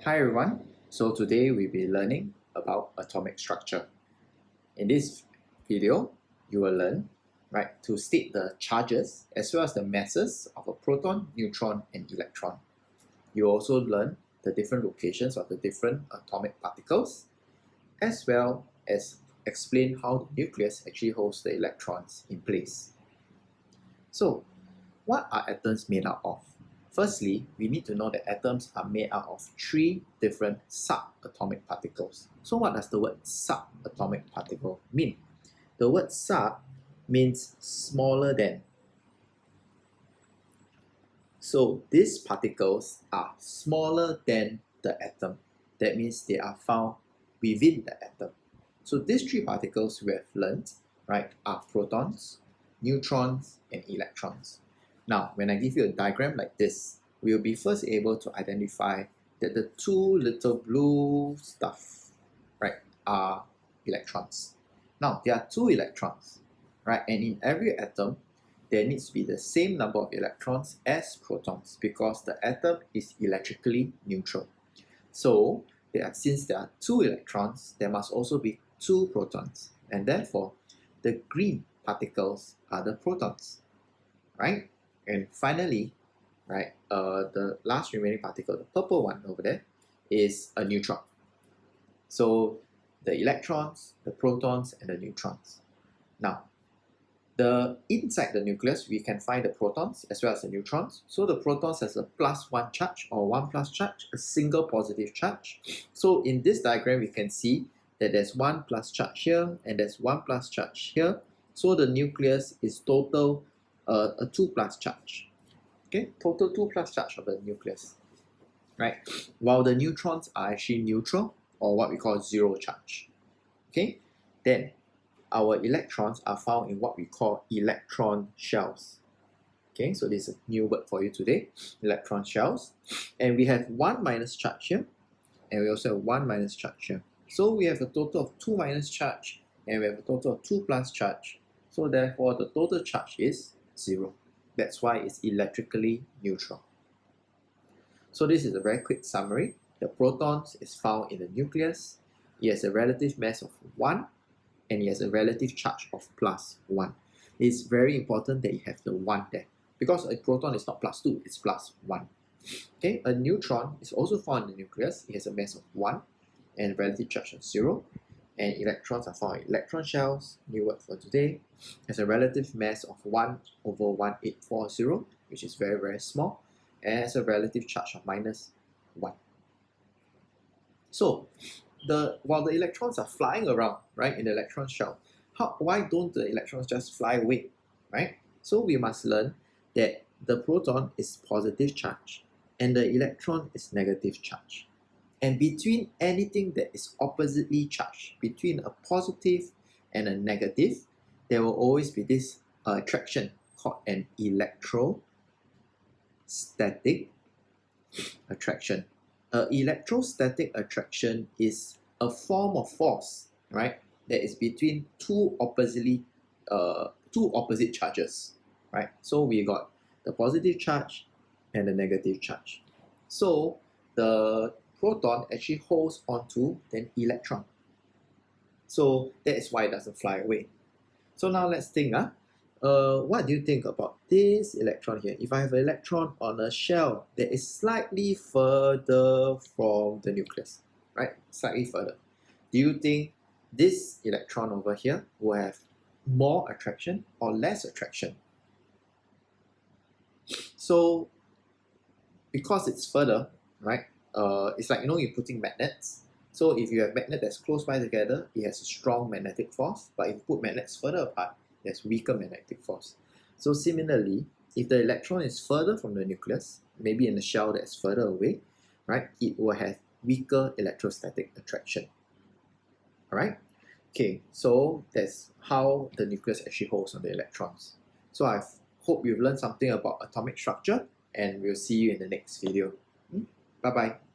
Hi everyone, so today we'll be learning about atomic structure. In this video, you will learn to state the charges as well as the masses of a proton, neutron and electron. You will also learn the different locations of the different atomic particles as well as explain how the nucleus actually holds the electrons in place. So, what are atoms made up of? Firstly, we need to know that atoms are made out of three different subatomic particles. So what does the word subatomic particle mean? The word sub means smaller than. So these particles are smaller than the atom. That means they are found within the atom. So these three particles we have learned, are protons, neutrons, and electrons. Now, when I give you a diagram like this, we will be first able to identify that the two little blue stuff, are electrons. Now, there are two electrons, and in every atom, there needs to be the same number of electrons as protons because the atom is electrically neutral. So, since there are two electrons, there must also be two protons, and therefore, the green particles are the protons, right? And finally, the last remaining particle, the purple one over there, is a neutron. So the electrons, the protons, and the neutrons. Now, inside the nucleus, we can find the protons as well as the neutrons. So the protons has a +1 charge or 1 plus charge, a single positive charge. So in this diagram, we can see that there's 1 plus charge here and there's 1 plus charge here. So the nucleus is total a 2 plus charge. Okay, total 2 plus charge of the nucleus. While the neutrons are actually neutral or what we call zero charge. Okay, then our electrons are found in what we call electron shells. Okay, so this is a new word for you today, electron shells. And we have 1 minus charge here, and we also have 1 minus charge here. So we have a total of 2 minus charge, and we have a total of 2 plus charge. So therefore, the total charge is 0. That's why it's electrically neutral. So this is a very quick summary. The protons is found in the nucleus. It has a relative mass of 1 and it has a relative charge of +1. It's very important that you have the 1 there because a proton is not +2, it's +1. Okay, a neutron is also found in the nucleus. It has a mass of 1 and a relative charge of 0. And electrons are found in electron shells, new word for today, has a relative mass of 1 over 1840, which is very, very small, and has a relative charge of -1. So, while the electrons are flying around, in the electron shell, why don't the electrons just fly away, So we must learn that the proton is positive charge and the electron is negative charge. And between anything that is oppositely charged, between a positive and a negative, there will always be this attraction called an electrostatic attraction. Electrostatic attraction is a form of force, that is between two opposite charges, So we got the positive charge and the negative charge. So the proton actually holds onto an electron. So that is why it doesn't fly away. So now let's think, what do you think about this electron here? If I have an electron on a shell that is slightly further from the nucleus, slightly further, do you think this electron over here will have more attraction or less attraction? So because it's further, it's like, you're putting magnets. So if you have magnet that's close by together, it has a strong magnetic force. But if you put magnets further apart, there's weaker magnetic force. So similarly, if the electron is further from the nucleus, maybe in a shell that's further away, it will have weaker electrostatic attraction. Alright? Okay, so that's how the nucleus actually holds on the electrons. So I hope you've learned something about atomic structure, and we'll see you in the next video. Bye-bye.